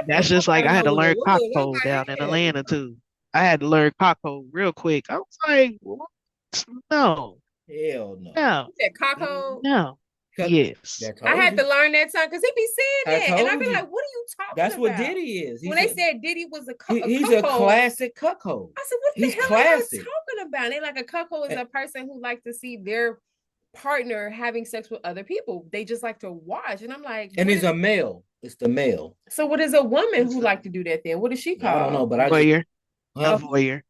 That's just like I I had know to what it learn was. I'm cockpole down in like, Atlanta too. I had to learn cockpole real quick. I was like, what? No, hell no. no, said cockhold. no. Yes. I I told had to you. learn that time because he be I saying that, and I told be you. like, "What are you talking That's what about?" Diddy is. When they said Diddy was a He's a cuckold, classic cuckold. I said, "What the He's hell are y'all classic. talking about?" And they like a cuckold is And, a person who like to see their partner having sex with other people. They just like to watch, and I'm like, and "What it's is?" a male. It's the male. So what is a woman It's who like to do that then? What is she I don't know, called? but I just voyeur. A huh? voyeur.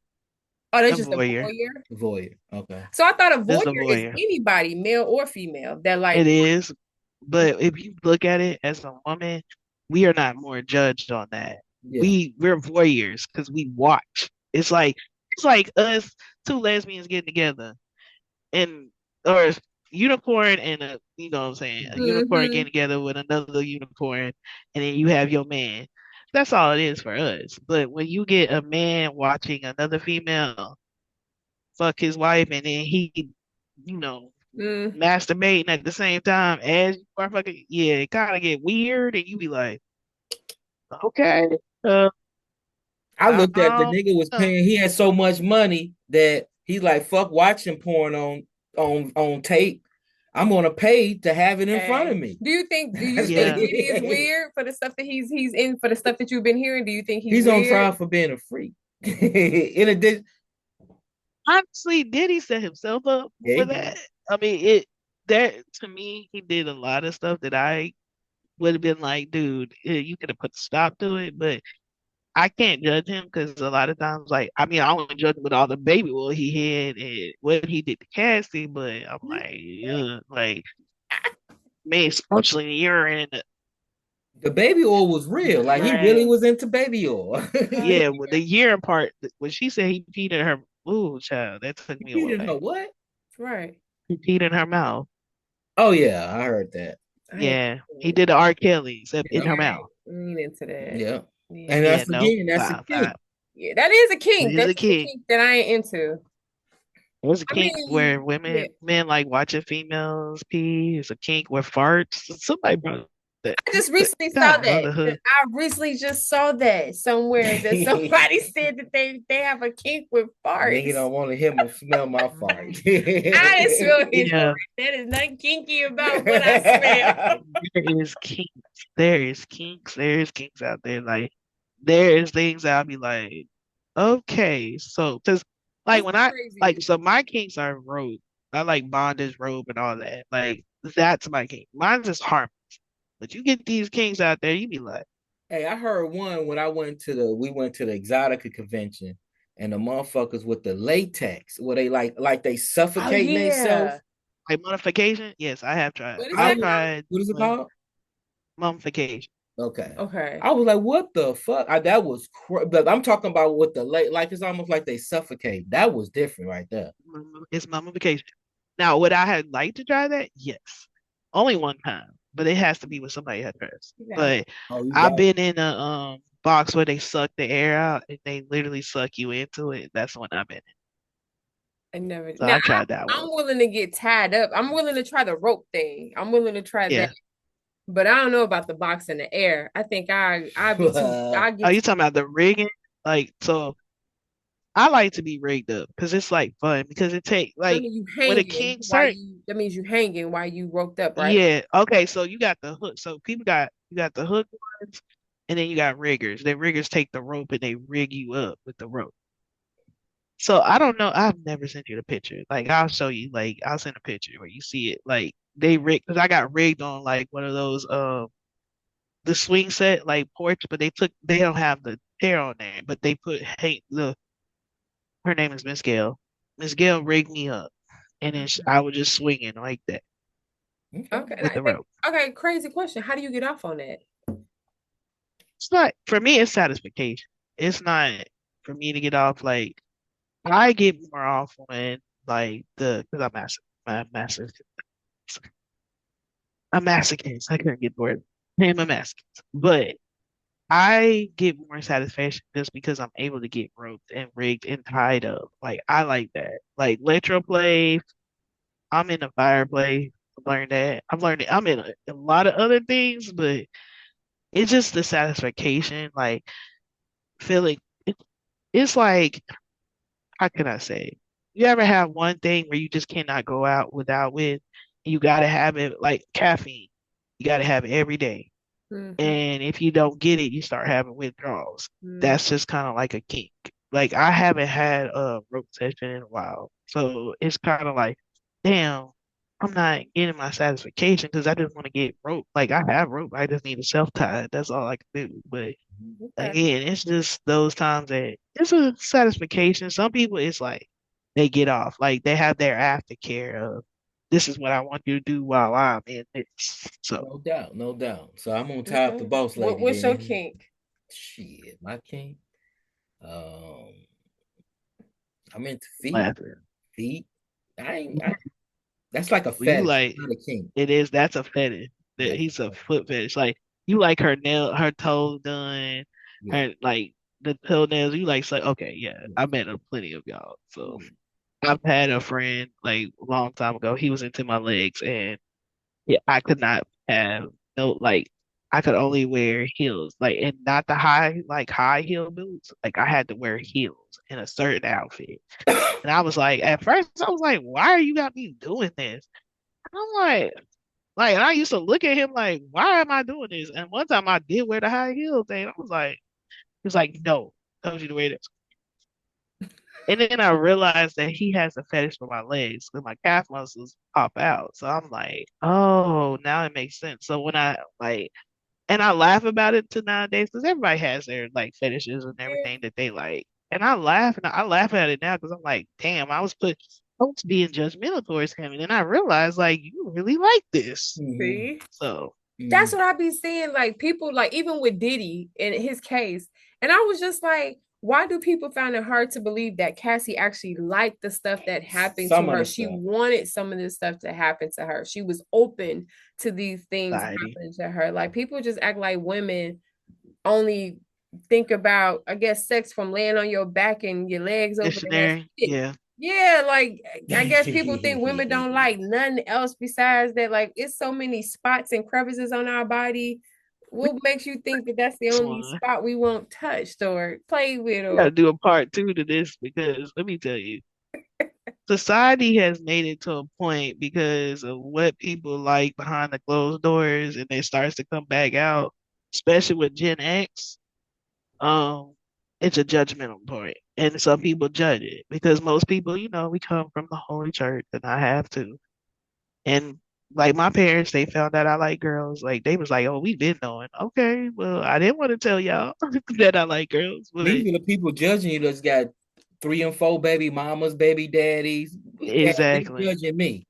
Oh, that's A just a voyeur. voyeur. Voyeur. Okay. So I thought a It's a voyeur is voyeur. anybody, male or female, that It like. is. But if you look at it as a woman, we are not more judged on that. Yeah. We're voyeurs because we watch. It's like us two lesbians getting together and or unicorn and a you know what I'm saying, a unicorn getting Mhm. together with another unicorn and then you have your man. That's all it is for us. But when you get a man watching another female fuck his wife and then he, you know, Mm. masturbating at the same time as you are fucking, yeah, it kind of get weird and you be like, okay, uh, I looked at the um, nigga was uh, paying. He had so much money that he's like, fuck watching porn on tape. I'm gonna pay to have it in front of Hey, me. do you That's what think yeah, Diddy is he weird for the stuff that he's in for the stuff that you've been hearing? Do you think he's he's on weird? trial for being a freak. In addition, honestly, did he set himself up for maybe. that? I mean, it that to me, he did a lot of stuff that I would have been like, dude, you could have put a stop to it, but I can't judge him because a lot of times, like, I mean, I only judge him with all the baby oil he had and what he did to Cassie, but I'm like, ugh, like, man, especially the urine, The baby oil was real. Like he really Mhm. was into baby oil. yeah, with the urine part, when she said he peed in her, ooh, child, that took me He didn't know away. what? Right. He peed in her mouth. Oh yeah, I heard that. I ain't Yeah, he into did the R. Kelly, except in Yeah, her it. mouth. I ain't into that. yeah. And Yeah. Yeah, that's no, again, that's a stop, kink. stop. Yeah, that is a kink. He's That's a just a kid. kink that I ain't into. There's a I kink where mean, yeah. men like watching females pee. There's a kink where farts. Somebody brought that. I just But recently saw God, that. motherhood. I recently just saw that somewhere that somebody said that they have a kink with Nigga farts. don't want to hear me smell my fart. Mhm. I didn't smell his fart. Yeah, That is nothing kinky about what I smell. there is kinks. There is kinks. There is kinks out there. Like there is things I'll be like, okay, so because like What's when I like crazy? so my kinks are rope. I like bondage, rope, and all that. Like that's my kink. Mine's just harm. But you get these kinks out there, you be like, Hey, I heard one when we went to the Exotica convention and the motherfuckers with the latex where they like they Oh suffocating themselves. yeah. like mummification. Yes, I have tried. What is I I've that was called? tried what is it doing called? mummification. Okay. Okay. I was like, what the fuck? That was but I'm talking about with the late, like it's almost like they suffocate. That was different right there. It's mummification. Now, would I have liked to try that? Yes. Only one time, but it has to be with somebody I trust. Yeah. But Oh, you I've got it. been in a box where they suck the air out and they literally suck you into it. That's when I've been in. I never. So Now I tried that I'm one. willing to get tied up. I'm willing to try the rope thing. I'm willing to try that. Yeah. But I don't know about the box in the air. I think I'd be too. I Are get you too. talking about the rigging? Like, so I like to be rigged up because it's like fun because it take That like means you when a hanging king while start. you. That means you hanging while you roped up, right? Yeah. Okay. So you got the hook. So people got you got the hook ones, and then you got riggers. The riggers take the rope and they rig you up with the rope. So I don't know. I've never sent you the picture. Like I'll show you. Like I'll send a picture where you see it. Like they rig because I got rigged on like one of those the swing set like porch, but they don't have the chair on there, but they put hey the her name is Miss Gail. Miss Gail rigged me up, and then I was just swinging like that Okay. Okay. with the rope. Okay. Crazy question. How do you get off on that? It's not for me. It's satisfaction. It's not for me to get off. Like I get more off when like the because I'm massive. I'm masochist. I couldn't get bored. I'm a masochist, but I get more satisfaction just because I'm able to get roped and rigged and tied up. Like I like that. Like electro play. I'm in the fireplace. I've learned that. I've learned it. I'm in a lot of other things, but it's just the satisfaction. Like feeling. It's like how can I say? You ever have one thing where you just cannot go out without with, You gotta have it like caffeine. You gotta have it every day. Mm-hmm. And if you don't get it, you start having withdrawals. Mm. That's just kind of like a kink. Like I haven't had a rope session in a while, so it's kind of like, damn, I'm not getting my satisfaction because I just want to get rope. Like I have rope, I just need a self tie. That's all I can do. But Okay. again, it's just those times that it's a satisfaction. Some people, it's like they get off, like they have their aftercare of this is what I want you to do while I'm in this. So No doubt, no doubt. So I'm on top the Okay. boss lady What's your then. kink? Shit, my king. Um, I'm into feet. laughing. Feet. I ain't. That's like a Well, you fetish, like not a king. it is that's a fetish. That That's he's a a fetish. foot fetish. Like you like her toes done, Yeah. her like the toenails. You like say, okay, yeah, Yeah. I met a plenty of y'all. So Yeah. I've had a friend like a long time ago. He was into my legs, and yeah, I could not have no like I could only wear heels, like and not the high heel boots. Like I had to wear heels in a certain outfit. And I was like, at first I was like, why are you got me doing this? I'm and I used to look at him like, why am I doing this? And one time I did wear the high heel thing. I was like, he was like, no, I told you to wear this. And then I realized that he has a fetish for my legs because my calf muscles pop out. So I'm like, oh, now it makes sense. So when and I laugh about it to nowadays because everybody has their like fetishes and Yeah. everything that they like. And I laugh at it now because I'm like, damn, I was being judgmental towards him. And then I realized like, you really like this. Mm-hmm. See? So That's Mm-hmm. what I be seeing. Like people, like even with Diddy in his case, and I was just like, why do people find it hard to believe that Cassie actually liked the stuff that happened to Some of her? the She stuff. wanted some of this stuff to happen to her. She was open to these things society, happening to her. Like people just act like women only think about, I guess, sex from laying on your back and your legs open and that's missionary, it. yeah. Yeah, like I guess people think women don't like nothing else besides that. Like it's so many spots and crevices on our body. What makes you think that that's the This only one. spot we won't touch or play with We gotta or do a part two to this because let me tell you, society has made it to a point because of what people like behind the closed doors and it starts to come back out, especially with Gen X. Um, it's a judgmental point. And some people judge it because most people, we come from the holy church and I have to. And like my parents, they found out I like girls. Like they was like, "Oh, we been knowing." Okay, well, I didn't want to tell y'all that I like girls, but These are the people judging you that's got 3 and 4 baby mamas, baby daddies. Yeah, they exactly, judging me.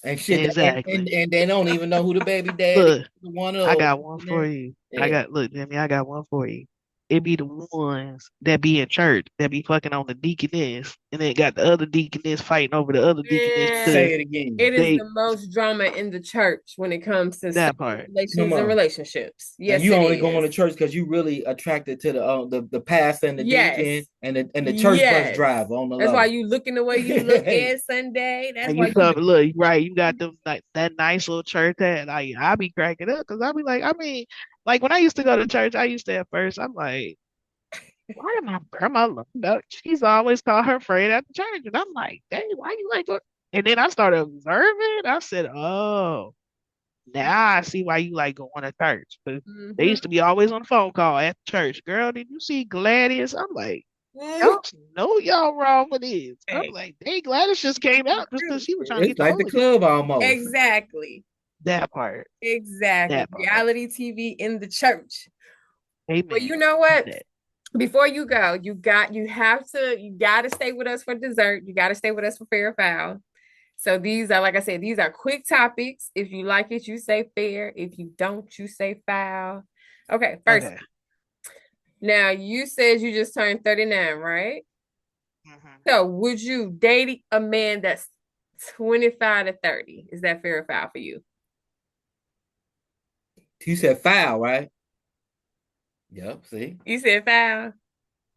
And shit, exactly. and they don't even know who the baby daddy Look, is, the one I of got one for you. yeah. Look, Jimmy, I got one for you. It be the ones that be in church that be fucking on the deaconess, and then got the other deaconess fighting over the other deaconess yeah. because Say it again. It is they the most drama in the church when it comes to sex, that part. Come relations and on. relationships. And Yes, you it only going is. to church because you really attracted to the pastor and the deacon Yes. and the church bus Yes. driver on the That's why low. you looking the way you look Hey, every Sunday. That's And why you you come, look, right? You got them like that nice little church that like I be cracking up because I be like, I mean, like when I used to go to church, I used to at first, I'm like, why am my grandma looking up? She's always called her friend at the church, and I'm like, dang, why you like her? And then I started observing. I said, oh, now I see why you like going to church. 'Cause they mm-hmm. used to be always on the phone call at church. Girl, did you see Gladys? I'm like, y'all know y'all wrong with this. I'm like, dang, Gladys just came out just because she was trying to get it's the like the Holy Ghost. club almost. Exactly. That part. Exactly. That part. Reality TV in the church. But Amen. you know what? That. Before you go, you got to stay with us for dessert. You got to stay with us for fair or foul. So these are, like I said, these are quick topics. If you like it, you say fair. If you don't, you say foul. Okay, first. Okay. Now you said you just turned 39, right? Hmm. So would you date a man that's 25 to 30? Is that fair or foul for you? You said foul, right? Yep. See. You said foul.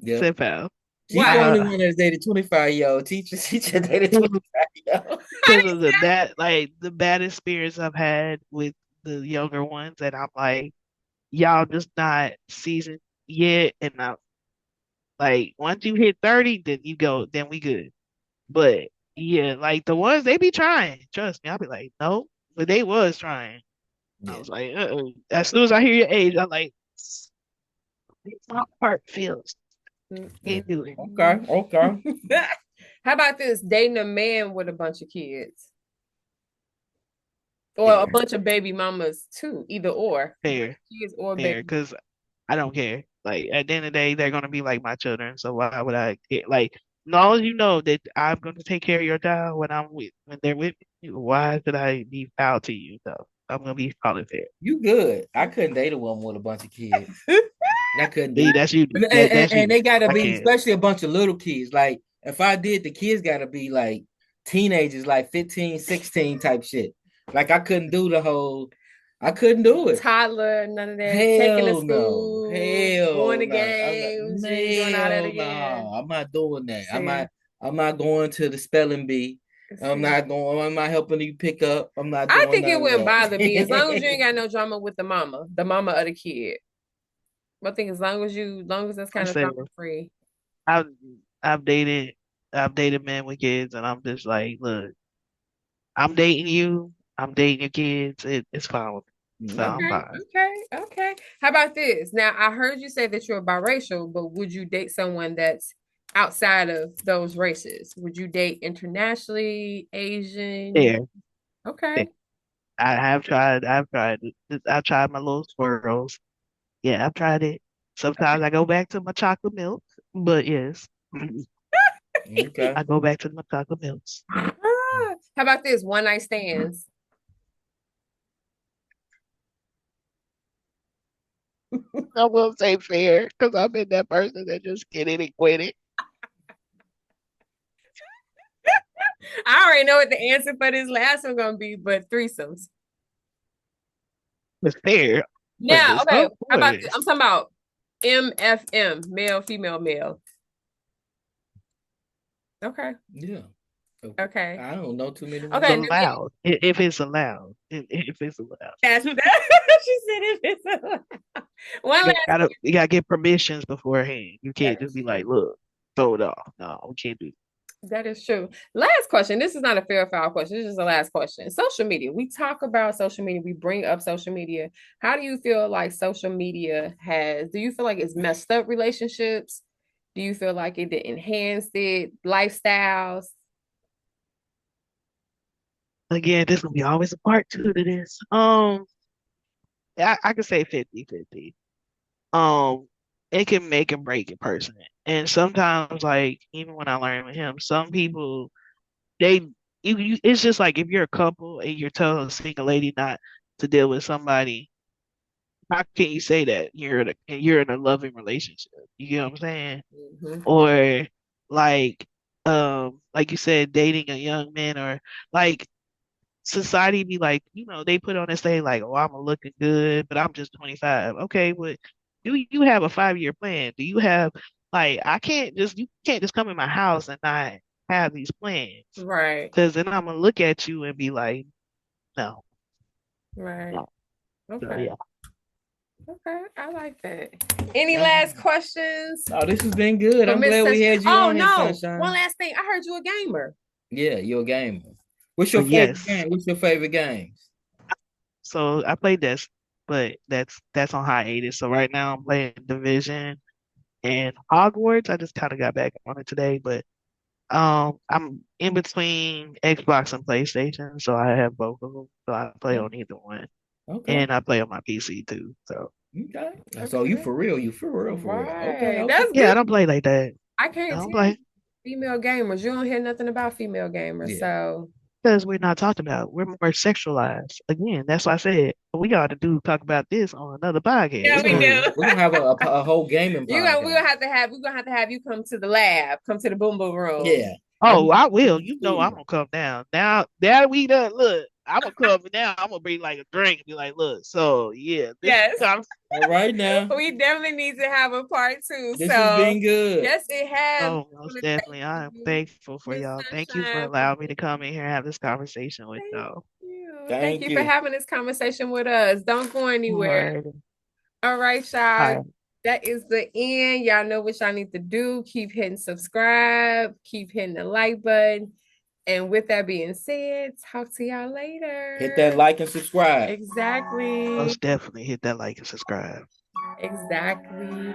Yep. Said pal. She's the Why? only Uh, one that's dated 25-year-old teacher. She just dated 25-year-old. because of the bad experience I've had with the younger ones, and I'm like, y'all just not seasoned yet, and I like once you hit 30, then we good. But yeah, like the ones they be trying. Trust me, I'll be like, no, but they was trying. I Yeah. was like, as soon as I hear your age, I'm like, my heart feels. Yeah. Can't do it. Okay. Okay. How about this? Dating a man with a bunch of kids. Or a Fair, bunch of baby mamas too, either or. fair, Kids or fair. baby. Because I don't care. Like at the end of the day, they're gonna be like my children. So why would I care? Like, as long as you know that I'm gonna take care of your child when they're with me, why should I be foul to you? So I'm gonna be calling fair. You good. I couldn't date a woman with a bunch of kids. I couldn't do See, it. that's you. That's And you. they gotta I be, can't. especially a bunch of little kids. Like if I did, the kids gotta be like teenagers, like 15, 16 type shit. Like I couldn't do it. Toddler, none of that. Taking to Hell no. school, going Hell to no. I'm not, games, and doing all that hell again. no. I'm not doing that. See, I'm not going to the spelling bee. see. I'm not helping you pick up. I'm not I doing think it none of wouldn't bother me as long as you that. ain't got no drama with the mama of the kid. I think as long as that's I kind of say drama free. I've I've dated I've dated men with kids, and I'm just like, look, I'm dating you. I'm dating your kids. It's fine with me. So I'm Okay, fine. okay. How about this? Now, I heard you say that you're biracial, but would you date someone that's outside of those races? Would you date internationally, Asian? There, there. Okay. I have tried. I've tried. I've tried my little swirls. Yeah, I've tried it. Sometimes I go back to my chocolate milk, but yes, Okay. I go back to my chocolate milks. Ah, how about this? One night stands. I will say fair because I've been that person that just get it and quit it. I already know what the answer for this last one gonna be, but threesomes. It's fair, but Now, it's okay, no how about this? choice. I'm talking about MFM, male, female, male. Okay, Yeah. Okay. okay, I don't know too many It's okay. women. allowed if it's allowed. If it's allowed. That's what she said. If it's one last. You gotta get permissions beforehand. You That can't just is be true. like, look, throw it off. No, we can't do That is true. Last question. This is not a fair or foul question. This is the last question. Social media. We talk about social media. We bring up social media. How do you feel like social media has? Do you feel like it's messed up relationships? Do you feel like it enhanced it? Lifestyles? Again, this will be always a part two to this. I could say 50-50. Um, it can make and break a person. And sometimes, like, even when I learn with him, some people, they, it's just like if you're a couple and you're telling a single lady not to deal with somebody, how can you say that you're in a loving relationship? You know what I'm saying? Mhm. Or like you said, dating a young man, or like society be like, they put on this thing like, oh, I'm looking good, but I'm just 25. Okay, but do you have a 5-year plan? Do you have like you can't just come in my house and not have these plans. Right. Because then I'm gonna look at you and be like, no, Right. no. So Okay. yeah. Okay. I like that. Any Yeah. last questions Oh, this has been good. for I'm Miss glad we Touch? had you Oh on here, no. One Sunshine. last thing. I heard you a gamer. Yeah, you're a gamer. What's your But favorite yes. game? What's your favorite games? So I played this, but that's on hiatus. So right now I'm playing Division and Hogwarts. I just kind of got back on it today, but I'm in between Xbox and PlayStation, so I have both of them. So I play on either one, Okay. and I play on my PC too. So Okay. So you Okay. for real? You for real? For real? Okay. Right. Okay. That's yeah, good. I don't play like that. I I can't don't tell you play female gamers. You don't hear nothing about female gamers. Yeah. So because we're not talked about. We're more sexualized. Again, that's why I said we got to do talk about this on another podcast. yeah, We're we gonna do. We're gonna have a whole gaming We're gonna podcast. have to have you come to the lab, come to the boom boom room. Yeah. I Oh, need I to come to will. the You know I'm studio. gonna come down. Now we done look. I'm gonna come down. I'm gonna bring like a drink and be like, look, so yeah, this is Yes. kind All right now. We definitely need to have a part two. This has So been good. yes, it has. oh, I want most to thank definitely. I am you, thankful for Miss y'all. Thank you for Sunshine, for allowing me to come in here and have this conversation with thank y'all. you. Thank Thank you for you. having this conversation with us. Don't go All anywhere. right. All right, All y'all. right. That is the end. Y'all know what y'all need to do. Keep hitting subscribe, keep hitting the like button. And with that being said, talk to y'all later. Hit that like and subscribe. Exactly. Most definitely hit that like and subscribe. Exactly.